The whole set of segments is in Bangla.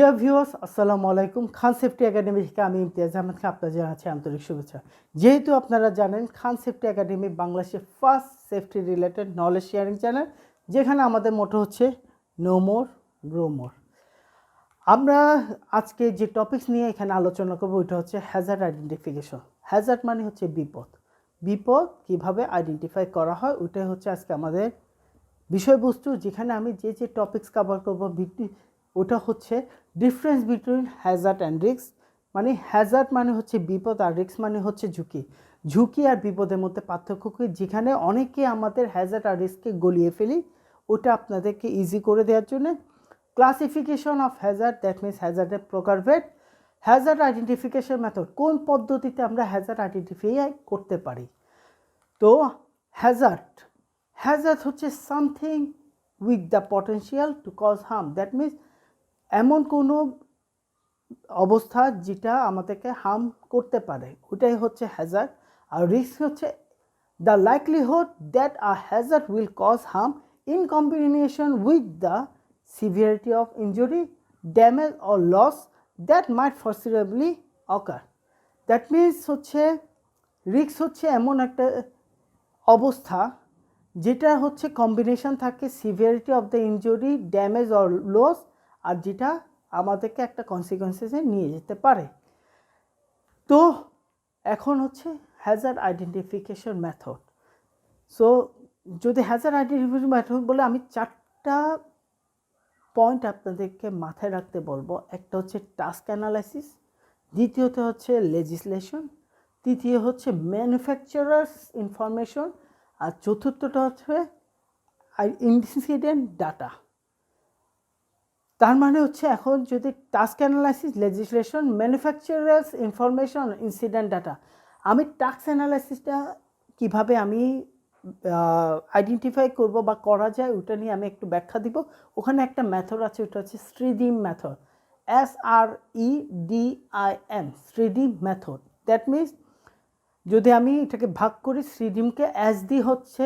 ডিয়ার ভিউয়ার্স, আসসালামু আলাইকুম। খান সেফটি একাডেমি থেকে আমি ইমতিয়াজ আহমেদ খান আপনাদের জানাচ্ছি আন্তরিক শুভেচ্ছা। যেহেতু আপনারা জানেন খান সেফটি একাডেমি বাংলাদেশের first safety related knowledge sharing channel, যেখানে আমাদের মোটো হচ্ছে নো মোর গ্রো মোর। আমরা আজকে যে টপিকস নিয়ে এখানে আলোচনা করব ওইটা হচ্ছে হ্যাজার্ড আইডেন্টিফিকেশন। হ্যাজার্ড মানে হচ্ছে বিপদ। বিপদ কীভাবে আইডেন্টিফাই করা হয় ওইটাই হচ্ছে আজকে আমাদের বিষয়বস্তু। যেখানে আমি যে টপিকস কভার করব ওটা হচ্ছে difference between Hazard and risk. মানে হ্যাজার্ড মানে হচ্ছে বিপদ আর রিস্ক মানে হচ্ছে ঝুঁকি। ঝুঁকি আর বিপদের মধ্যে পার্থক্য কি, যেখানে অনেকে আমাদের হ্যাজার্ড আর রিস্ককে গলিয়ে ফেলি, ওটা আপনাদেরকে ইজি করে দেওয়ার জন্য classification of hazard, that means হ্যাজার্ডের প্রকারভেদ, হ্যাজার্ড আইডেন্টিফিকেশন মেথড, কোন পদ্ধতিতে আমরা হ্যাজার্ড আইডেন্টিফাই করতে পারি। তো হ্যাজার্ড হচ্ছে something with the potential to cause harm, that means এমন কোনো অবস্থা যেটা আমাদেরকে হার্ম করতে পারে, ওটাই হচ্ছে হ্যাজার্ড। আর রিস্ক হচ্ছে the likelihood that a hazard will cause harm in combination with the severity of injury, damage or loss that might forcibly occur. That means হচ্ছে রিস্ক হচ্ছে এমন একটা অবস্থা যেটা হচ্ছে কম্বিনেশন থাকে severity of the injury, damage or loss, আর যেটা আমাদেরকে একটা কনসিকোয়েন্সেসে নিয়ে যেতে পারে। তো এখন হচ্ছে হ্যাজার্ড আইডেন্টিফিকেশন মেথড। সো যদি হ্যাজার্ড আইডেন্টিফিকেশন মেথড বলে আমি 4টা পয়েন্ট আপনাদেরকে মাথায় রাখতে বলবো। একটা হচ্ছে টাস্ক অ্যানালাইসিস, দ্বিতীয়ত হচ্ছে লেজিসলেশন, তৃতীয় হচ্ছে ম্যানুফ্যাকচারার্স ইনফরমেশন, আর চতুর্থটা হচ্ছে ইনসিডেন্ট ডাটা। তার মানে হচ্ছে এখন যদি task analysis, legislation, manufacturers information, incident data, আমি টাস্ক অ্যানালাইসিসটা কীভাবে আমি আইডেন্টিফাই করব বা করা যায় ওটা নিয়ে আমি একটু ব্যাখ্যা দিব। ওখানে একটা মেথড আছে, ওটা হচ্ছে SRIDIM method, SREDIM, SRIDIM method. That means যদি আমি এটাকে ভাগ করি, SRIDIMকে এস দি হচ্ছে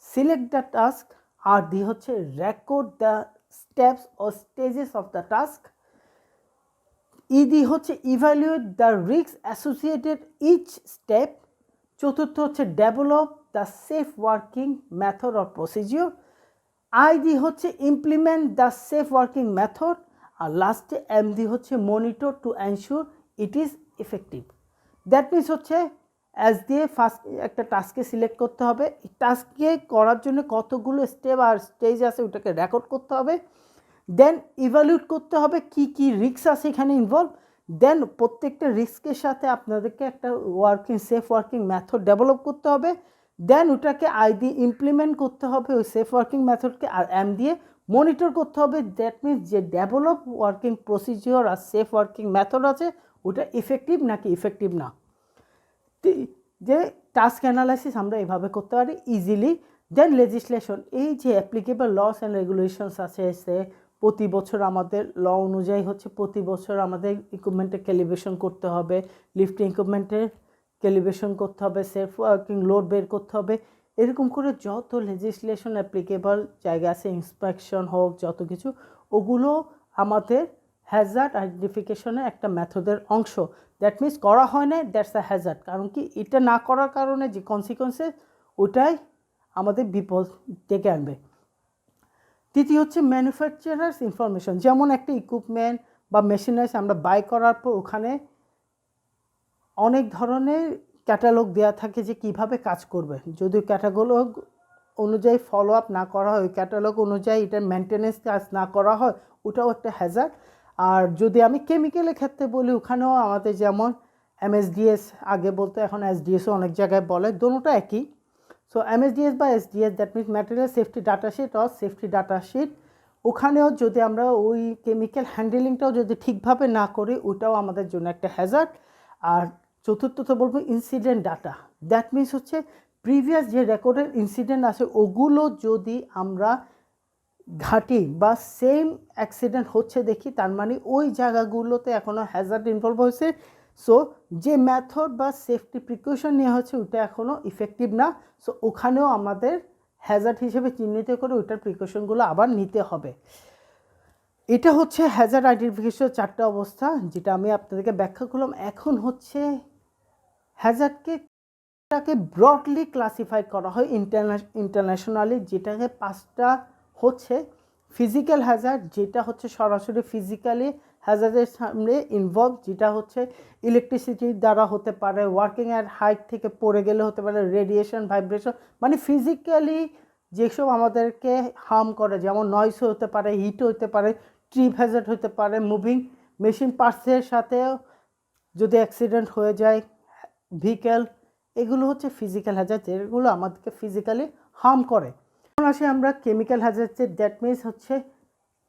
সিলেক্ট দ্য টাস্ক, আর দি হচ্ছে রেকর্ড দ্য স্টেপস ও স্টেজেস অফ দ্য টাস্ক, ইদি হচ্ছে evaluate the risk associated each step, চতুর্থ হচ্ছে develop the safe working method or procedure, আইডি হচ্ছে implement the safe working method, আর লাস্টে এমডি হচ্ছে monitor to ensure it is effective. That means হচ্ছে এস দিয়ে ফার্স্ট একটা টাস্ককে সিলেক্ট করতে হবে, এই টাস্ককে করার জন্য কতগুলো স্টেপ আর স্টেজ আছে ওটাকে রেকর্ড করতে হবে, দেন ইভ্যালুয়েট করতে হবে কি কি রিস্ক আছে এখানে ইনভলভ, দেন প্রত্যেকটা রিস্কের সাথে আপনাদেরকে একটা সেফ ওয়ার্কিং মেথড ডেভেলপ করতে হবে, দেন ওটাকে আইডি ইমপ্লিমেন্ট করতে হবে ওই সেফ ওয়ার্কিং মেথডকে, আর এম দিয়ে মনিটর করতে হবে। দ্যাট মিনস যে ডেভেলপ ওয়ার্কিং প্রসিজিওর আর সেফ ওয়ার্কিং মেথড আছে ওটা ইফেক্টিভ নাকি ইফেক্টিভ না। যে টাস্ক অ্যানালাইসিস আমরা এভাবে করতে পারি ইজিলি। দেন লেজিসলেশন, এই যে অ্যাপ্লিকেবল লস অ্যান্ড রেগুলেশনস আছে, প্রতি বছর আমাদের ল অনুযায়ী হচ্ছে প্রতি বছর আমাদের ইকুইপমেন্টের ক্যালিব্রেশন করতে হবে, লিফটিং ইকুইপমেন্টের ক্যালিব্রেশন করতে হবে, সেফ ওয়ার্কিং লোড বের করতে হবে, এরকম করে যত লেজিসলেশন অ্যাপ্লিকেবল জায়গা আছে, ইন্সপেকশন হোক যত কিছু, ওগুলো আমাদের হ্যাজার্ড আইডেন্টিফিকেশনের একটা মেথডের অংশ। দ্যাট মিনস করা হয় না, দ্যাটস আ হ্যাজার্ড। কারণ কি, এটা না করার কারণে যে কনসিকোয়েন্সেস ওটাই আমাদের বিপদ ডেকে আনবে। তৃতীয় হচ্ছে ম্যানুফ্যাকচারার্স ইনফরমেশন, যেমন একটা ইকুইপমেন্ট বা মেশিনারিজ আমরা বাই করার পর ওখানে অনেক ধরনের ক্যাটালগ দেওয়া থাকে যে কিভাবে কাজ করবে। যদি ক্যাটালগ অনুযায়ী ফলো আপ না করা হয়, ক্যাটালগ অনুযায়ী এটার মেনটেনেন্স কাজ না করা হয়, ওটাও একটা হ্যাজার্ড। আর যদি আমি কেমিক্যালের ক্ষেত্রে বলি, ওখানেও আমাদের যেমন MSDS আগে বলতো, এখন SDSও অনেক জায়গায় বলে, দোনোটা একই। সো MSDS বা SDS, that means material safety data sheet or safety data sheet, ওখানেও যদি আমরা ওই কেমিক্যাল হ্যান্ডেলিংটাও যদি ঠিকভাবে না করি, ওটাও আমাদের জন্য একটা হ্যাজার্ড। আর চতুর্থত বলবো ইনসিডেন্ট ডাটা, দ্যাট মিনস হচ্ছে প্রিভিয়াস যে রেকর্ডের ইনসিডেন্ট আছে ওগুলো যদি আমরা ঘাটি বা সেম অ্যাক্সিডেন্ট হচ্ছে দেখি, তার মানে ওই জায়গাগুলোতে এখনও হ্যাজার্ড ইনভলভ হয়েছে। সো যে মেথড বা সেফটি প্রিকশন নেওয়া হচ্ছে ওটা এখনও ইফেক্টিভ না। সো ওখানেও আমাদের হ্যাজার্ড হিসেবে চিহ্নিত করে ওইটার প্রিকশনগুলো আবার নিতে হবে। এটা হচ্ছে হ্যাজার্ড আইডেন্টিফিকেশন 4টা অবস্থা যেটা আমি আপনাদেরকে ব্যাখ্যা করলাম। এখন হচ্ছে হ্যাজার্ডকে ব্রডলি ক্লাসিফাইড করা হয় ইন্টারন্যাশনালি, যেটাকে 5টা হচ্ছে ফিজিক্যাল হ্যাজার্ড, যেটা হচ্ছে সরাসরি ফিজিক্যালি হ্যাজার্ডের সামনে ইনভলভ, যেটা হচ্ছে ইলেকট্রিসিটির দ্বারা হতে পারে, ওয়ার্কিং অ্যাট হাইট থেকে পড়ে গেলে হতে পারে, রেডিয়েশন, ভাইব্রেশন, মানে ফিজিক্যালি যেসব আমাদেরকে হার্ম করে, যেমন নয়েস হতে পারে, হিট হতে পারে, ট্রিপ হ্যাজার্ড হতে পারে, মুভিং মেশিন পার্টসের সাথে যদি অ্যাক্সিডেন্ট হয়ে যায়, ভেহিক্যাল, এগুলো হচ্ছে ফিজিক্যাল হ্যাজার্ড, যেগুলো আমাদেরকে ফিজিক্যালি হার্ম করে। এখন আসি আমরা কেমিক্যাল হ্যাজার্ডসে, দ্যাট মিনস হচ্ছে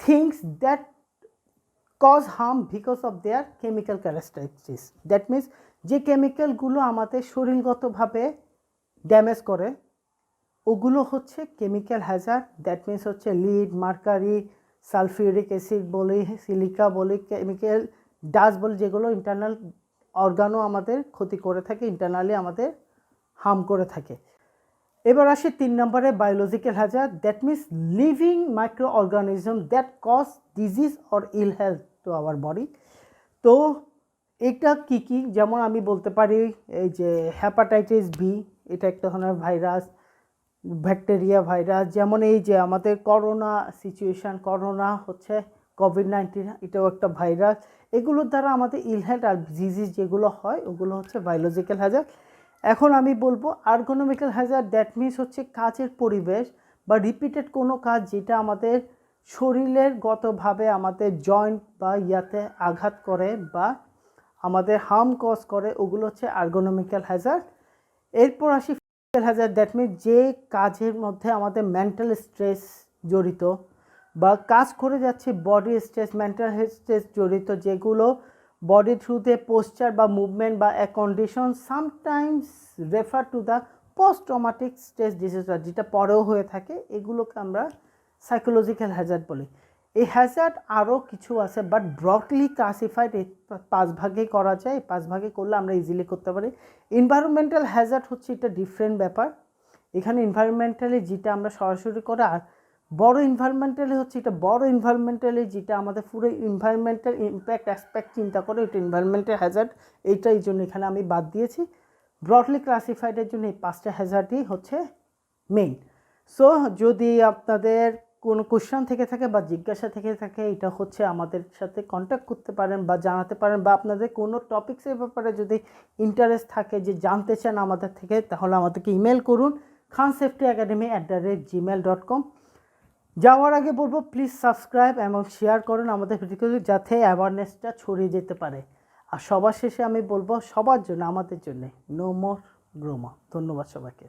things that cause harm because of their chemical characteristics. That means যে কেমিক্যালগুলো আমাদের শরীরগতভাবে ড্যামেজ করে ওগুলো হচ্ছে কেমিক্যাল হ্যাজার্ড। দ্যাট মিনস হচ্ছে লিড, মার্কারি, সালফিউরিক অ্যাসিড বলি, সিলিকা বলি, কেমিক্যাল ডাস্ট বলি, যেগুলো ইন্টারনাল অর্গানও আমাদের ক্ষতি করে থাকে, ইন্টারনালি আমাদের হার্ম করে থাকে। এবার আসে 3 নম্বরে biological hazard, that means living micro organism that cause disease or ill health to our body. তো এটা কী কী, যেমন আমি বলতে পারি এই যে হ্যাপাটাইটিস বি, এটা একটা ধরনের ভাইরাস, ব্যাকটেরিয়া ভাইরাস, যেমন এই যে আমাদের করোনা সিচুয়েশান, করোনা হচ্ছে কোভিড-19, এটাও একটা ভাইরাস। এগুলোর দ্বারা আমাদের ইলহেলথ আর ডিজিজ যেগুলো হয় ওগুলো হচ্ছে বায়োলজিক্যাল হ্যাজার্ড। এখন আমি বলবো আর্গোনমিক্যাল হ্যাজার্ড, দ্যাট মিনস হচ্ছে কাজের পরিবেশ বা রিপিটেড কোনো কাজ যেটা আমাদের শরীরের গতভাবে আমাদের জয়েন্ট বা ইয়াতে আঘাত করে বা আমাদের হার্ম কজ করে, ওগুলো হচ্ছে আর্গোনমিক্যাল হ্যাজার্ড। এরপর আসি ফিজিক্যাল হ্যাজার্ড, দ্যাট মিনস যে কাজের মধ্যে আমাদের মেন্টাল স্ট্রেস জড়িত বা কাজ করে যাচ্ছে বডি স্ট্রেস, মেন্টাল স্ট্রেস জড়িত, যেগুলো বডি থ্রুতে পোস্চার বা মুভমেন্ট বা a condition sometimes refer to the post traumatic stress disorder, যেটা পরেও হয়ে থাকে, এগুলোকে আমরা সাইকোলজিক্যাল হ্যাজার্ড বলি। এই হ্যাজার্ড আরও কিছু আছে, বাট ব্রডলি ক্লাসিফাইড এই 5 ভাগে করা যায়। 5 ভাগে করলে আমরা ইজিলি করতে পারি। এনভায়রনমেন্টাল হ্যাজার্ড হচ্ছে এটা ডিফারেন্ট ব্যাপার। এখানে এনভায়রনমেন্টালি যেটা আমরা সরাসরি করে, আর বড় এনভায়রনমেন্টালি হচ্ছে এটা বড় এনভায়রনমেন্টালি যেটা আমাদের পুরো এনভায়রনমেন্টাল ইম্প্যাক্ট অ্যাসপেক্ট চিন্তা করে, এটা এনভায়রনমেন্টাল হ্যাজার্ড। এইটা এই জন্য এখানে আমি বাদ দিয়েছি। ব্রডলি ক্লাসিফাইডের জন্য এই 5টা হ্যাজার্ডই হচ্ছে মেইন। সো যদি আপনাদের কোনো কোশ্চেন থেকে থাকে বা জিজ্ঞাসা থেকে থাকে, এটা হচ্ছে আমাদের সাথে কন্ট্যাক্ট করতে পারেন বা জানাতে পারেন, বা আপনাদের কোনো টপিক্সের ব্যাপারে যদি ইন্টারেস্ট থাকে যে জানতে চান আমাদের থেকে, তাহলে আমাদেরকে ইমেল করুন khansafetyacademy@gmail.com। যাওয়ার আগে বলবো প্লিজ সাবস্ক্রাইব এবং শেয়ার করুন আমাদের ভিডিও, যাতে অ্যাওয়ারনেসটা ছড়িয়ে যেতে পারে। আর সবার শেষে আমি বলবো সবার জন্য, আমাদের জন্য নো মোর গ্রোমা। ধন্যবাদ সবাইকে।